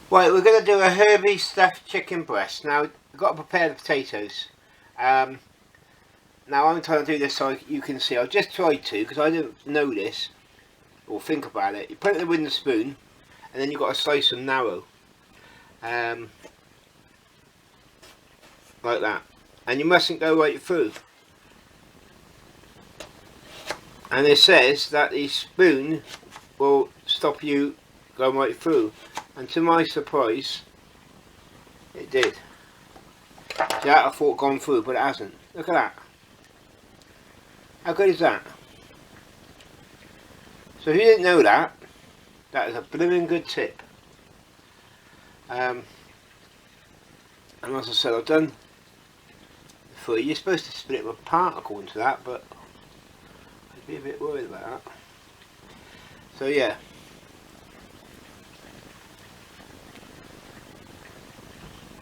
Right, we're going to do a Herbie stuffed chicken breast. Now, we've got to prepare the potatoes. Now, I'm trying to do this so you can see. I just tried to, because I didn't know this, or think about it. You put it in with a spoon, and then you've got to slice them narrow. Like that. And you mustn't go right through. And it says that the spoon will stop you going right through. And to my surprise, it did. See, that I thought gone through, but it hasn't. Look at that. How good is that? So if you didn't know that, that is a blooming good tip. And as I said, I've done 3. You're supposed to split them apart according to that, but I'd be a bit worried about that. So yeah.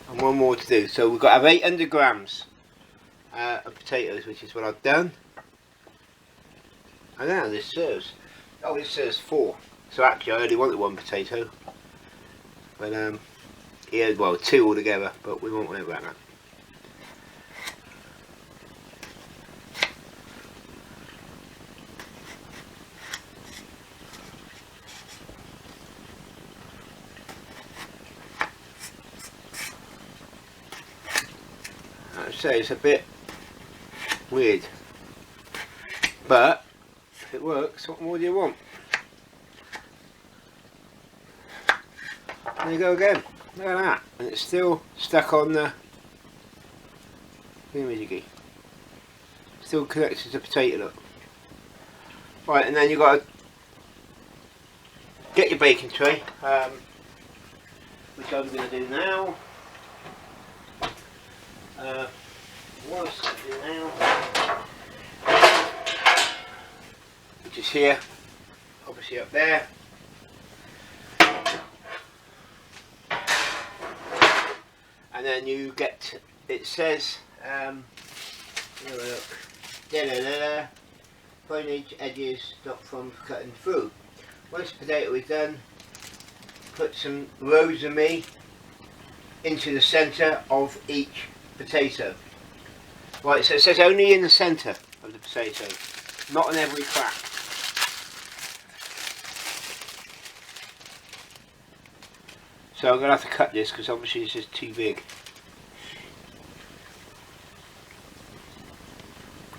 And one more to do. So we've got to have 800 grams of potatoes, which is what I've done. I don't know how this serves. Oh, it serves 4. So actually I only wanted 1 potato. But yeah, well, 2 altogether, but we won't worry about that. Like I say, it's a bit weird, but if it works, what more do you want? There you go again. Look at that, and it's still stuck on the thingamajiggy. Still connected to the potato. Look. Right, and then you've got to get your baking tray, which I'm going to do now. What else to do now? Which is here, obviously up there. And then you get, it says, look, fine edges not from cutting through. Once the potato is done, put some rosemary into the centre of each potato. Right, so it says only in the centre of the potato, not in every crack. So I'm going to have to cut this because obviously this is too big.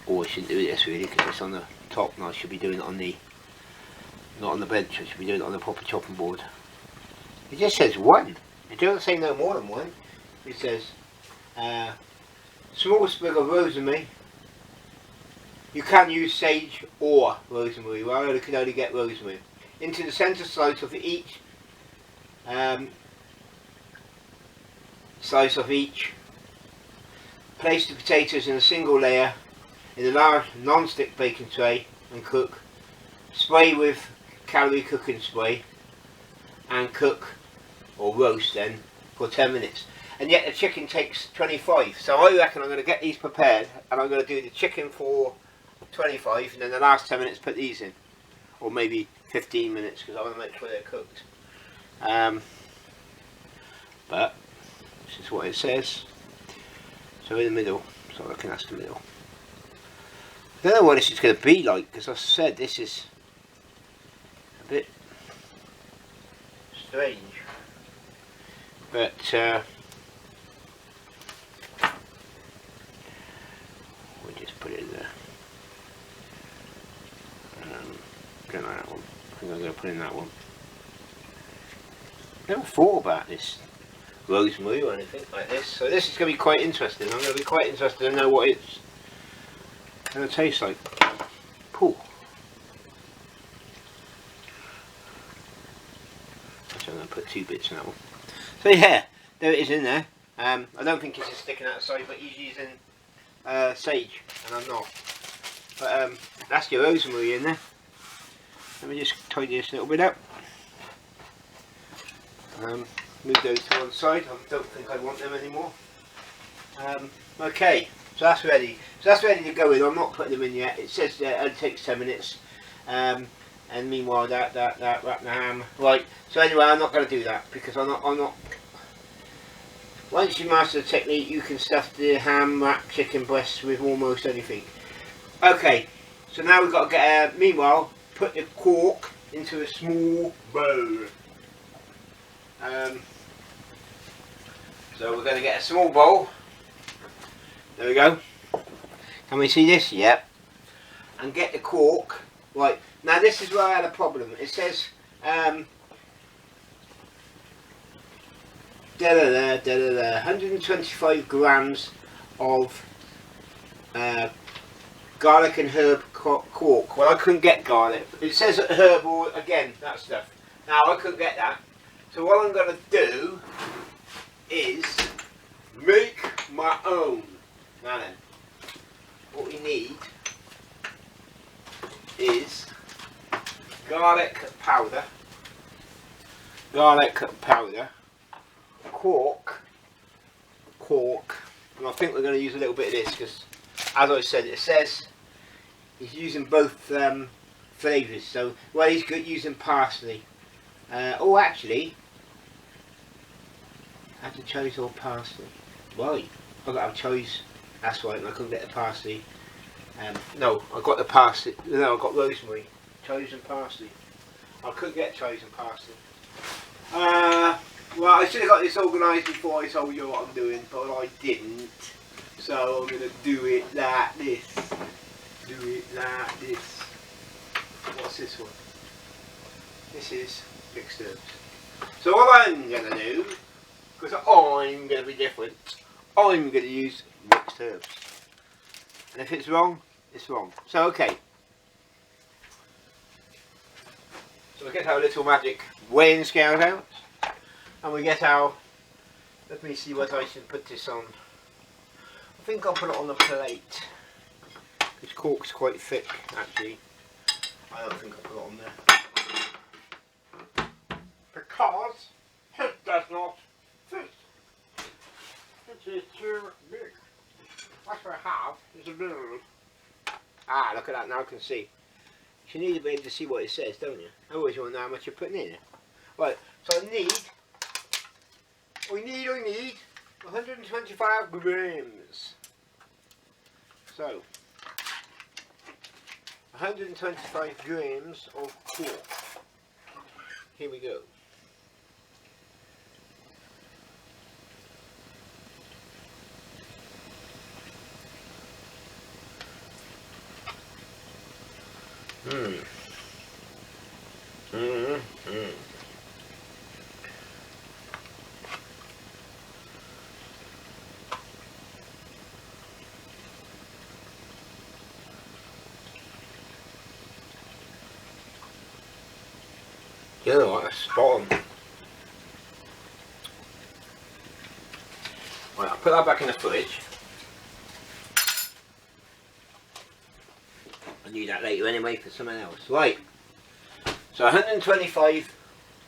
Or I shouldn't do this really because it's on the top and I should be doing it on the, not on the bench, I should be doing it on the proper chopping board. It just says 1. It doesn't say no more than 1. It says small sprig of rosemary. You can use sage or rosemary. Well, I can only get rosemary. Into the centre slice of each Place the potatoes in a single layer in a large non-stick baking tray and cook. Spray with calorie cooking spray and cook or roast then for 10 minutes. And yet the chicken takes 25, so I reckon I'm going to get these prepared and I'm going to do the chicken for 25 and then the last 10 minutes put these in, or maybe 15 minutes because I want to make sure they're cooked. But this is what it says. So in the middle, so I reckon that's the middle. I don't know what this is going to be like because I said this is a bit strange, but we'll just put it in there. Don't like that one. I think I'm going to put in that one. Never thought about this rosemary or anything like this, so this is going to be quite interesting. I'm going to be quite interested to know what it's going to taste like. Cool. Actually, I'm going to put 2 bits in that one. So yeah, there it is in there. I don't think it's just sticking out the side, but he's using sage, and I'm not. But that's your rosemary in there. Let me just tidy this a little bit up. Move those to one side. I don't think I want them anymore. Okay, so that's ready. So that's ready to go in. I'm not putting them in yet. It says it only takes 10 minutes. and meanwhile that wrap the ham. Right, so anyway, I'm not going to do that because I'm not. Once you master the technique, you can stuff the ham, wrap chicken breasts with almost anything. Okay, so now we've got to get, meanwhile, put the cork into a small bowl. So we're going to get a small bowl. There we go. Can we see this? Yep. And get the cork. Right, now this is where I had a problem. It says, 125 grams of garlic and herb cork. Well, I couldn't get garlic. It says herb, or again, that stuff. Now, I couldn't get that. So what I'm going to do is make my own. Now then, what we need is garlic powder, cork, and I think we're going to use a little bit of this because, as I said, it says he's using both flavours. So, well, he's good using parsley. Oh, actually, I had to choose all parsley. Right, I got to have choice. That's right, and I couldn't get the parsley. No, I got the parsley. No, I got rosemary, chives and parsley. I couldn't get chives and parsley. Well, I should have got this organised before I told you what I'm doing, but I didn't. So I'm going to do it like this. What's this one? This is mixed herbs. So what I'm going to do, because I'm going to be different, I'm going to use mixed herbs. And if it's wrong, it's wrong. So okay. So we get our little magic weighing scales out. And we get our, let me see what I should put this on. I think I'll put it on the plate. This cork's quite thick actually. I don't think I'll put it on there. Because it does not fit. It is too big. What I have is a little. Ah, look at that, now I can see. You need to be able to see what it says, don't you? Otherwise you won't know how much you're putting in it. Right, so I need 125 grams. So, 125 grams of cork. Here we go. You know what, that's spot on. Right, I'll put that back in the fridge. I need that later anyway for something else. Right, so 125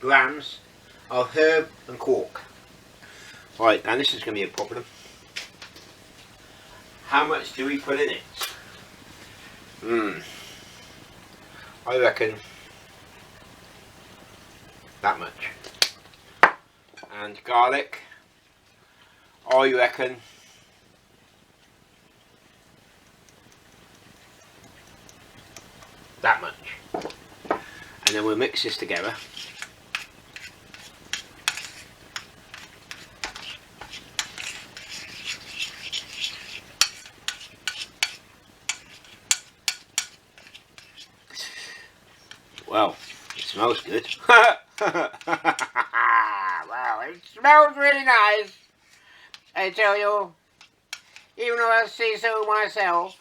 grams of herb and cork. Right, and this is going to be a problem. How much do we put in it? I reckon that much. And garlic, I reckon that much. And then we'll mix this together. Well, it smells good. Wow, it smells really nice. I tell you, even though I say so myself.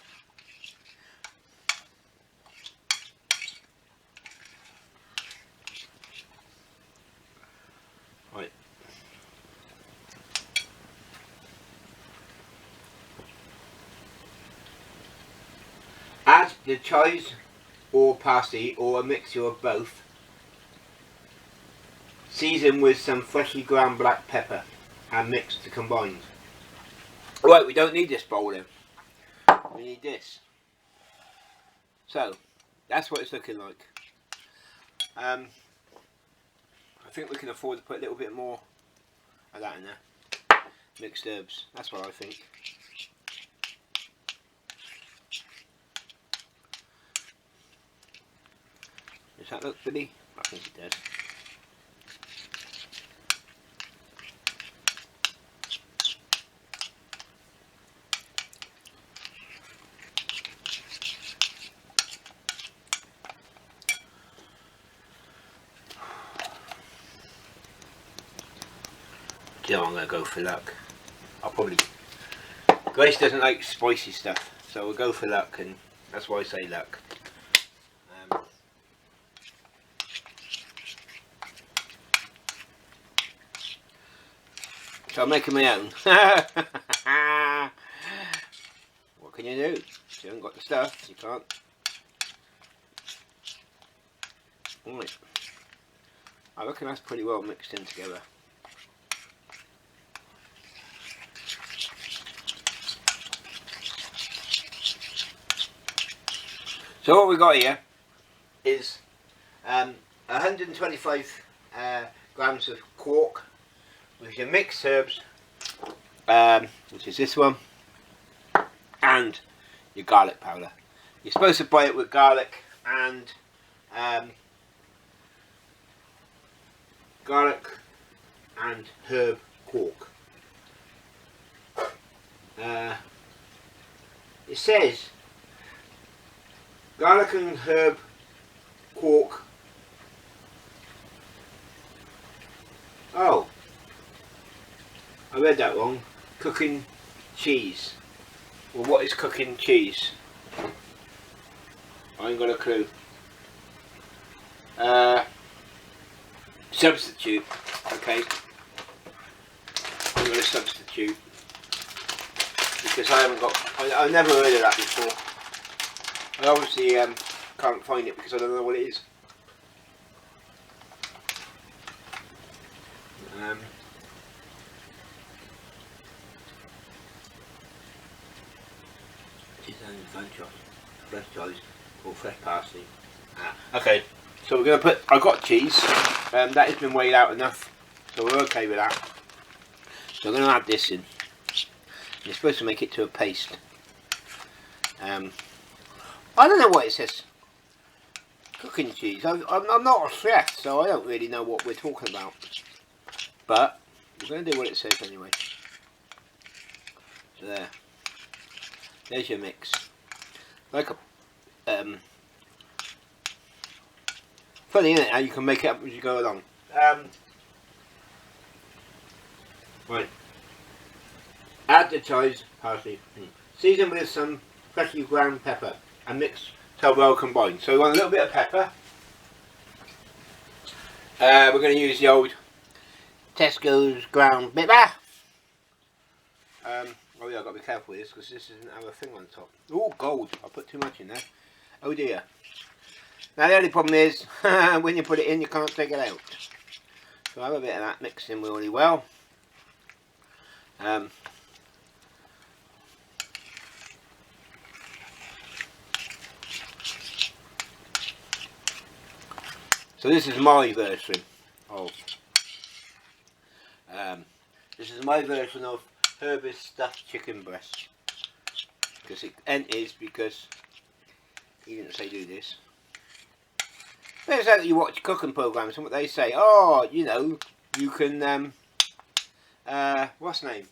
Right. Add the chives or parsley or a mixture of both. Season with some freshly ground black pepper and mix to combine. Right, we don't need this bowl then. We need this. So, that's what it's looking like. I think we can afford to put a little bit more of that in there. Mixed herbs, that's what I think. Does that look pretty? I think it does. Yeah, I'm going to go for luck. I'll probably... Grace doesn't like spicy stuff, so we'll go for luck, and that's why I say luck. So I'm making my own. What can you do? If you haven't got the stuff, you can't. Right. I reckon that's pretty well mixed in together. So what we got here is 125 grams of quark with your mixed herbs, which is this one, and your garlic powder. You're supposed to buy it with garlic and herb quark. It says garlic and herb quark. Oh, I read that wrong. Cooking cheese. Well, what is cooking cheese? I ain't got a clue. Substitute. Okay. I'm going to substitute because I haven't got. I've never heard of that before. I obviously can't find it because I don't know what it is. Fresh chives or fresh parsley. Okay, so we're going to put. I've got cheese. That has been weighed out enough, so we're okay with that. So I'm going to add this in. You're supposed to make it to a paste. I don't know what it says. Cooking cheese. I'm not a chef, so I don't really know what we're talking about. But we're going to do what it says anyway. So there. There's your mix. Like a funny, isn't it? How you can make it up as you go along. Right. Add the chives, parsley. Season with some freshly ground pepper and mix till well combined. So we want a little bit of pepper. We're going to use the old Tesco's ground pepper. Oh yeah, I've got to be careful with this because this doesn't have a thing on top. Oh, gold. I put too much in there. Oh dear. Now the only problem is when you put it in you can't take it out. So have a bit of that mixed in really well. So this is my version of Herbys stuffed chicken breast. Because it enters because he didn't say do this. But it's like you watch cooking programs and what they say, oh, you know, you can what's the name?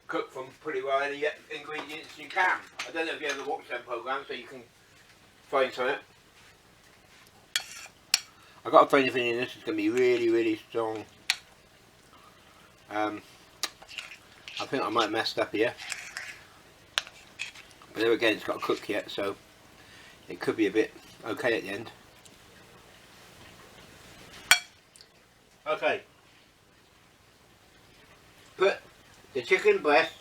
Cook from pretty well any ingredients you can. I don't know if you ever watched them programs so you can find something. I've got a funny feeling this is going to be really, really strong. I think I might have messed up here. But there again, it's got to cook yet, so it could be a bit okay at the end. Okay. Put the chicken breast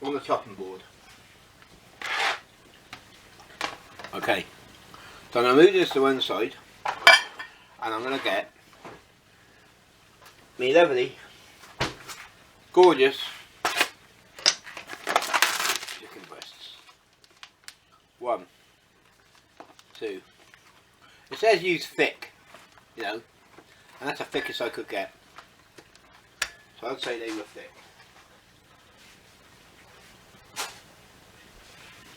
on the chopping board. Okay. So I'm going to move this to one side. And I'm going to get me lovely, gorgeous chicken breasts. 1, 2. It says use thick, you know, and that's the thickest I could get. So I'd say they were thick.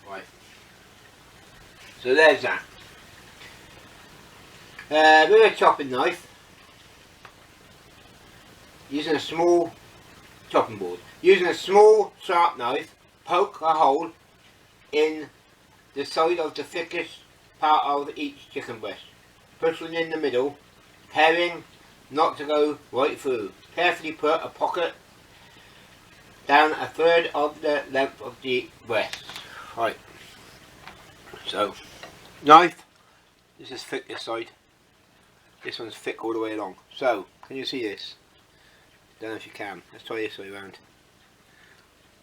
Right. So there's that. With a chopping knife, using a small chopping board, using a small sharp knife, poke a hole in the side of the thickest part of each chicken breast, pushing in the middle, paring not to go right through. Carefully put a pocket down a third of the length of the breast. Right. So, knife, this is thick this side. This one's thick all the way along. So, can you see this? Don't know if you can. Let's try this way around.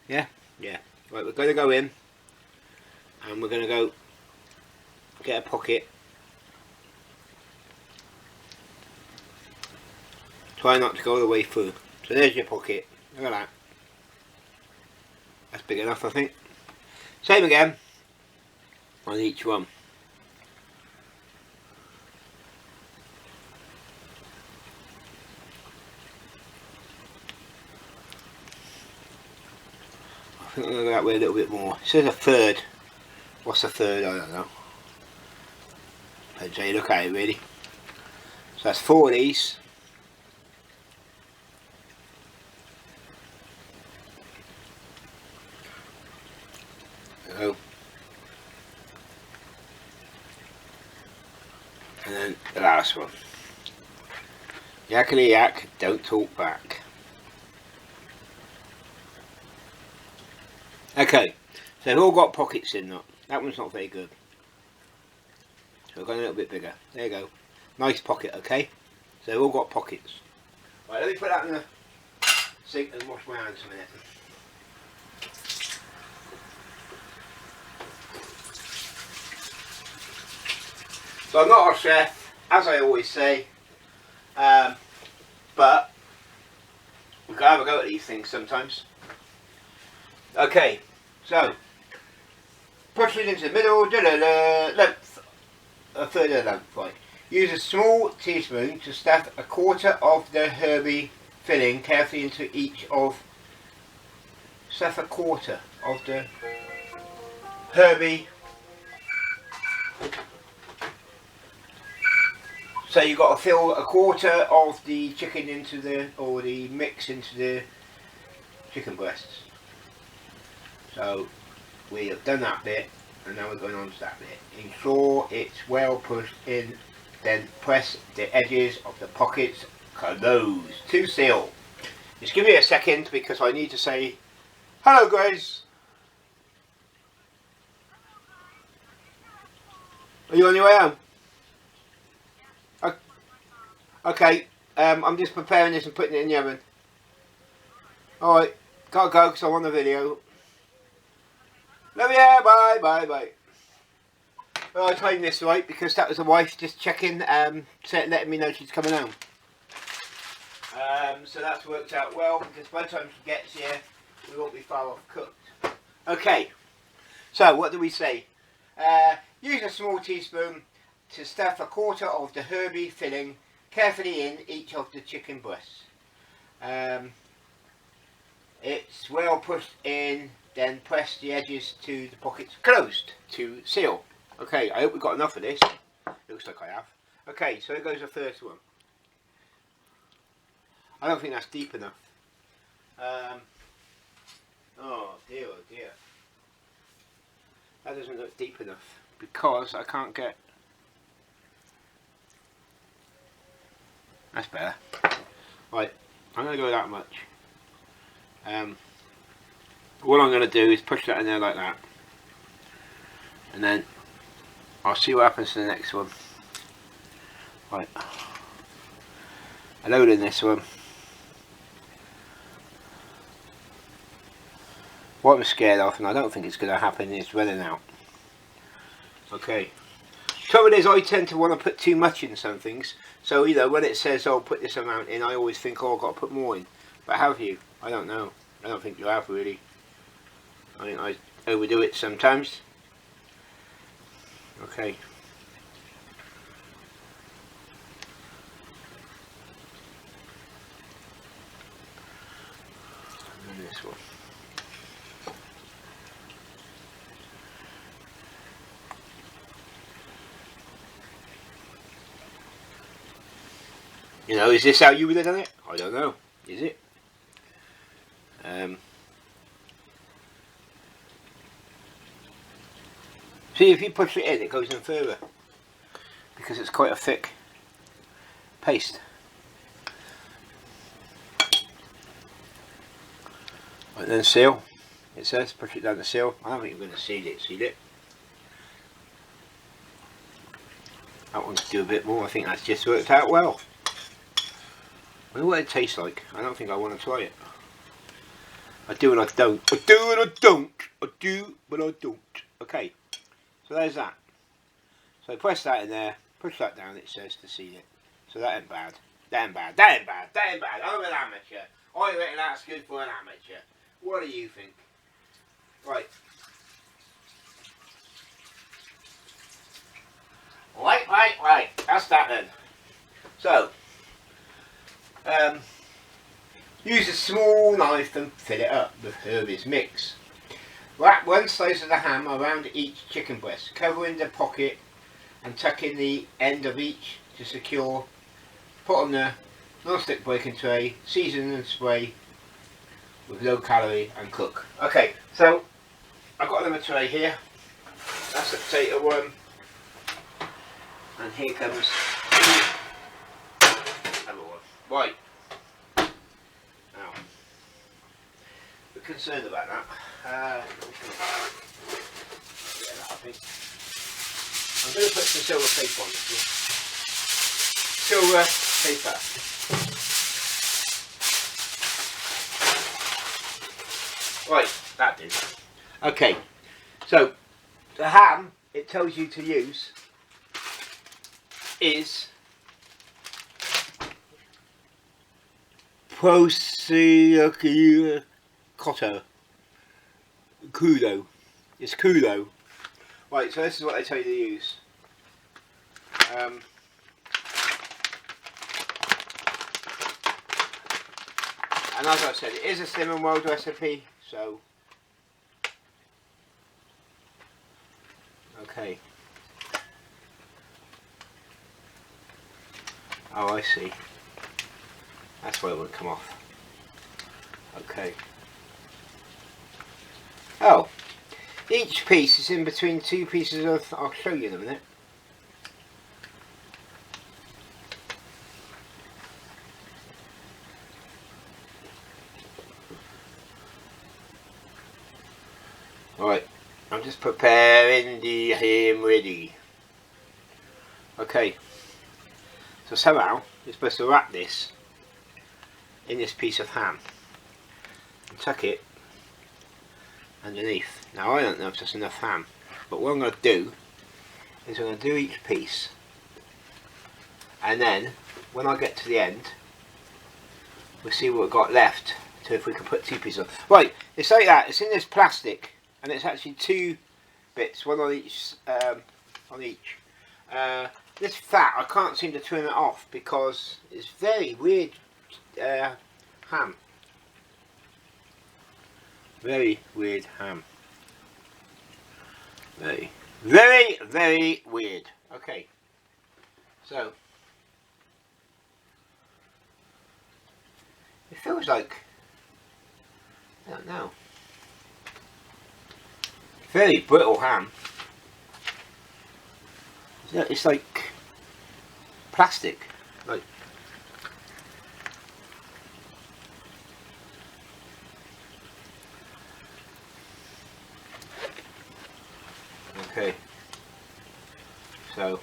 Yeah? Yeah. Right, we're going to go in and we're going to go get a pocket. Try not to go all the way through. So there's your pocket. Look at that. That's big enough, I think. Same again on each one. I think I'm going to go that way a little bit more. It says a third. What's a third? I don't know. Depends how you look at it, really. So that's 4 of these. There we go. And then the last one. Yakety yak, don't talk back. Okay, so they've all got pockets in that. That one's not very good. So we're going a little bit bigger. There you go. Nice pocket, okay? So they've all got pockets. Right, let me put that in the sink and wash my hands a minute. So I'm not a chef, as I always say, but we can have a go at these things sometimes. Okay, so push it into the middle, length, a third of the length, right. Use a small teaspoon to stuff a quarter of the herby filling carefully into each of, stuff a quarter of the herby. So you've got to fill a quarter of the chicken into the, or the mix into the chicken breasts. So we have done that bit, and now we're going on to that bit. Ensure it's well pushed in, then press the edges of the pockets closed to seal. Just give me a second because I need to say hello, Grace. Are you on your way home? Okay, I'm just preparing this and putting it in the oven. Alright, gotta go because I'm on the video. Love you, bye, bye, bye. Well, I timed this right because that was the wife just checking, letting me know she's coming home. So that's worked out well because by the time she gets here, we won't be far off cooked. Okay, so what do we say? Use a small teaspoon to stuff a quarter of the herby filling carefully in each of the chicken breasts. It's well pushed in, then press the edges to the pockets closed to seal. Okay, I hope we've got enough of this. Looks like I have. Okay, so here goes the first one. I don't think that's deep enough. Oh dear, oh dear. That doesn't look deep enough because I can't get... That's better. Right, I'm going to go that much. What I'm going to do is push that in there like that. And then I'll see what happens to the next one. Right. I load in this one. What I'm scared of, and I don't think it's going to happen, is running out. Okay. Trouble is, I tend to want to put too much in some things. So, you know, when it says, oh, put this amount in, I always think, oh, I've got to put more in. But have you? I don't know. I don't think you have, really. I think I overdo it sometimes. Okay. one. You know, is this how you would have done it? I don't know. Is it? See, if you push it in, it goes in further because it's quite a thick paste. Right, then seal. It says push it down the seal. I don't think you're going to seal it. Seal it. That one could do a bit more. I think that's just worked out well. I wonder what it tastes like. I don't think I want to try it. I do and I don't. I do and I don't. I do but I don't. Okay. So there's that. So press that in there. Push that down. It says to seal it. So that ain't bad. That ain't bad. That ain't bad. That ain't bad. I'm an amateur. I reckon that's good for an amateur. What do you think? Right. Right. That's that then. So, use a small knife and fill it up with Herbys mix. Wrap one slice of the ham around each chicken breast. Cover in the pocket and tuck in the end of each to secure. Put on the non-stick baking tray. Season and spray with low calorie and cook. Okay, so I've got another tray here. That's the potato one. And here comes another one. Right. Now, we're concerned about that. Yeah, I think I'm going to put some silver paper on this. Silver paper. Right, that did. Okay, so the ham it tells you to use is prosciutto. Crudo. It's crudo. Right, so this is what they tell you to use. And as I said, it is a Slim and World recipe, so okay. Oh, I see. That's why it won't come off. Okay. Oh, each piece is in between two pieces of. I'll show you in a minute. Right, I'm just preparing the ham ready. Okay. So somehow you're supposed to wrap this in this piece of ham and tuck it underneath. Now I don't know if there's enough ham, but what I'm going to do is I'm going to do each piece, and then when I get to the end we'll see what we've got left to if we can put two pieces on. Right, it's like that. It's in this plastic and it's actually two bits, one on each. This fat, I can't seem to trim it off because it's very weird ham. Very weird ham. Very weird. Okay. So, it feels like, I don't know, very brittle ham. It's like plastic, like okay. So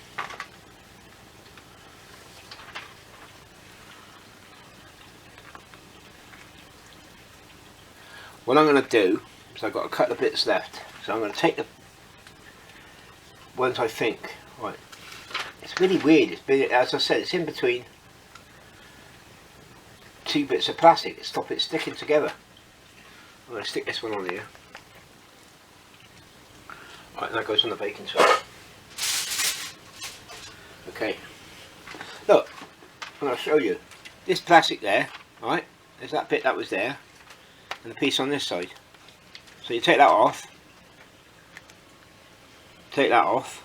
what I'm going to do is I've got a couple of bits left, so I'm going to take the ones I think. Right, it's really weird. It's been, as I said, it's in between two bits of plastic to stop it sticking together. I'm going to stick this one on here. Right, that goes on the baking tray. Okay, look, I'm going to show you this plastic there. Right, there's that bit that was there. and a piece on this side. So you take that off. Take that off.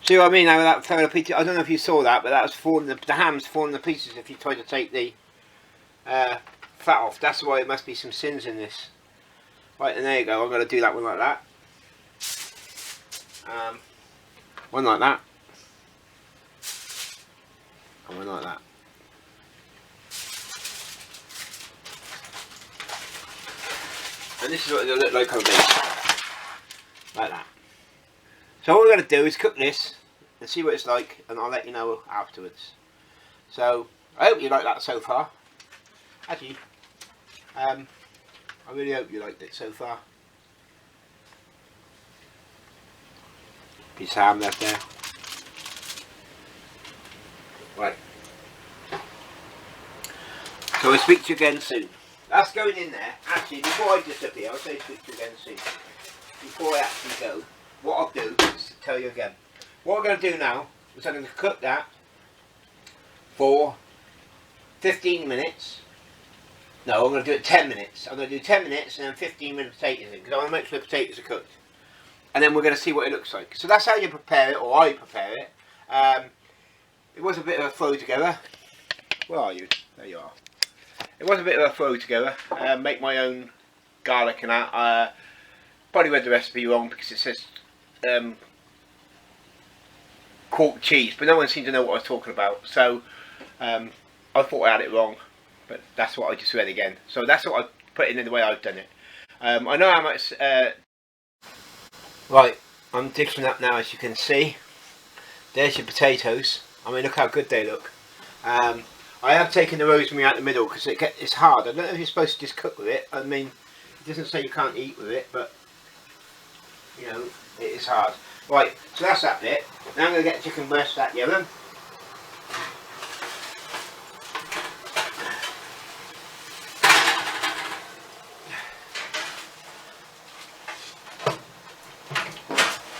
See what I mean now? That fell to pieces. I don't know if you saw that, but that was falling. The ham's falling to pieces if you try to take the fat off. That's why it must be some sins in this. Right, and there you go. I'm going to do that one like that. One like that. And one like that. And this is what it'll look like on this. Like that. So all we're going to do is cook this and see what it's like, and I'll let you know afterwards. So I hope you like that so far. Actually, I really hope you liked it so far. Piece of ham left there. Right. So I'll speak to you again soon. That's going in there. Actually, before I disappear, I'll say speak to you again soon. Before I actually go, what I'll do is tell you again. What I'm going to do now is I'm going to cook that for 15 minutes. No, I'm going to do it 10 minutes. I'm going to do 10 minutes and then 15 minutes potatoes in, because I want to make sure the potatoes are cooked. And then we're going to see what it looks like. So that's how you prepare it, or I prepare it. It was a bit of a throw together. Where are you? There you are. It was a bit of a throw together. Make my own garlic and that. Probably read the recipe wrong because it says quarter cheese, but no one seemed to know what I was talking about. So I thought I had it wrong, but that's what I just read again. So that's what I put in the way I've done it. I know how much. Right, I'm dishing up now, as you can see. There's your potatoes. I mean, look how good they look. I have taken the rosemary out the middle because it's hard. I don't know if you're supposed to just cook with it. I mean, it doesn't say you can't eat with it, but you know, it is hard. Right, so that's that bit. Now I'm going to get the chicken breast out the oven.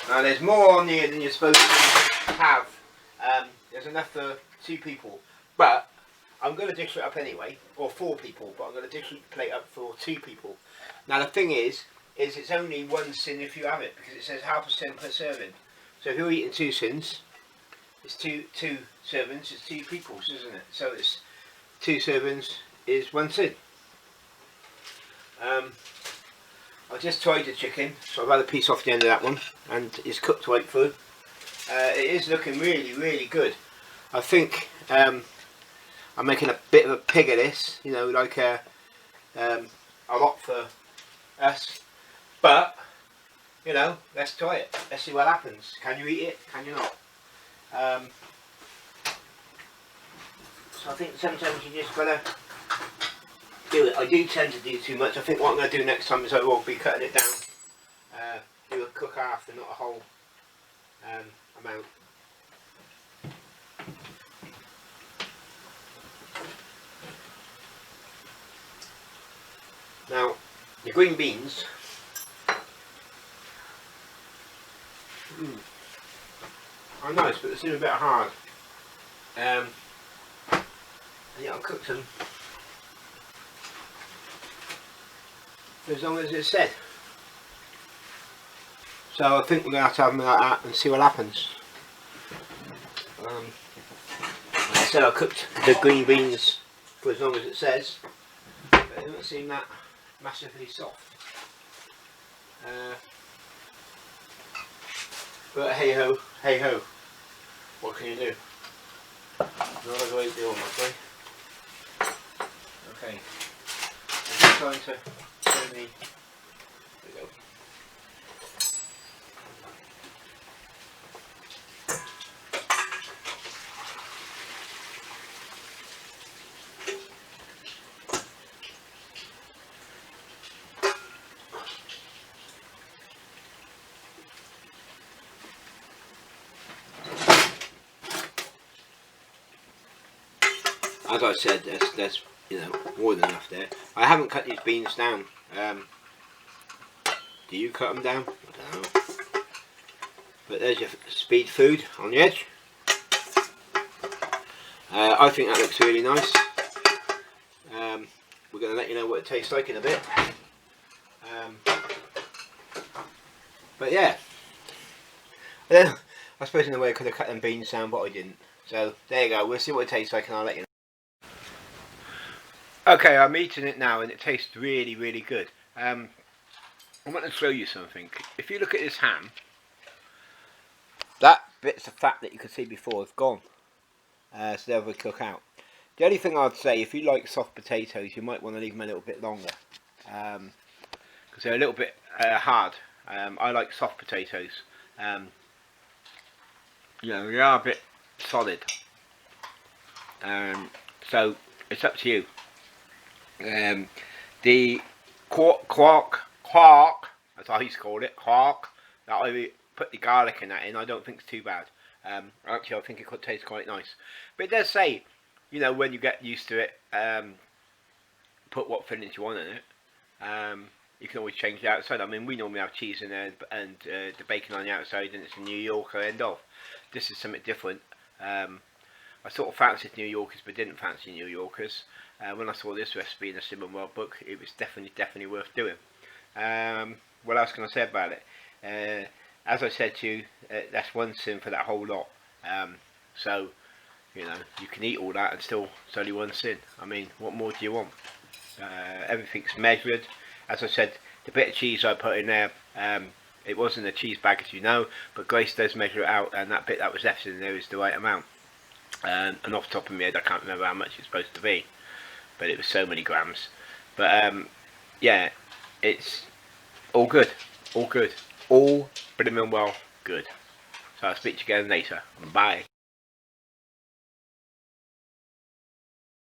Now there's more on here than you're supposed to have. There's enough for 2 people, but I'm going to dish it up anyway, or 4 people, but I'm going to dish the plate up for 2 people. Now the thing is it's only 1 sin if you have it, because it says half a sin per serving. So if you're eating 2 sins, it's two servings, it's 2 peoples, isn't it? So it's 2 servings is 1 sin. I just tried the chicken, so I've had a piece off the end of that one, and it's cooked right through. It is looking really, really good. I think I'm making a bit of a pig of this, you know, like a lot for us. But, you know, let's try it. Let's see what happens. Can you eat it? Can you not? So I think sometimes you just gotta do it. I do tend to do too much. I think what I'm going to do next time is I will be cutting it down. Do a cook after, not a whole amount. Now, the green beans are nice, but they seem a bit hard. Yeah, I'll cook them for as long as it's said. So I think we're going to have them like that and see what happens. Like I said, I cooked the green beans for as long as it says, but it doesn't seem that massively soft. But hey ho, what can you do? Not a great deal, my friend. Okay, I'm just trying to turn the. There we go. As I said, there's you know, more than enough there. I haven't cut these beans down. Do you cut them down? I don't know. But there's your speed food on the edge. I think that looks really nice. we're going to let you know what it tastes like in a bit. But yeah, I suppose in a way I could have cut them beans down, but I didn't. So there you go, we'll see what it tastes like and I'll let you know. Okay, I'm eating it now and it tastes really, really good. I want to show you something. If you look at this ham, that bits of fat that you could see before is gone. So they'll be cook out. The only thing I'd say, if you like soft potatoes, you might want to leave them a little bit longer. Because they're a little bit hard. I like soft potatoes. You know, they are a bit solid. So it's up to you. The quark, as I used to call it, quark, that I put the garlic in that in, I don't think it's too bad. Actually, I think it could taste quite nice. But it does say, you know, when you get used to it, put what fillings you want in it. You can always change the outside. I mean, we normally have cheese in there and the bacon on the outside, and it's a New Yorker end off. This is something different. I sort of fancied New Yorkers, but didn't fancy New Yorkers. When I saw this recipe in the Slim and Well book, it was definitely worth doing. What else can I say about it? As I said to you, that's one sin for that whole lot. So, you know, you can eat all that and still it's only one sin. I mean, what more do you want? Everything's measured. As I said, the bit of cheese I put in there, it wasn't a cheese bag, as you know, but Grace does measure it out, and that bit that was left in there is the right amount. And off the top of my head, I can't remember how much it's supposed to be, but it was so many grams. But yeah, it's all good, all good, all blooming well good. So I'll speak to you again later. Bye.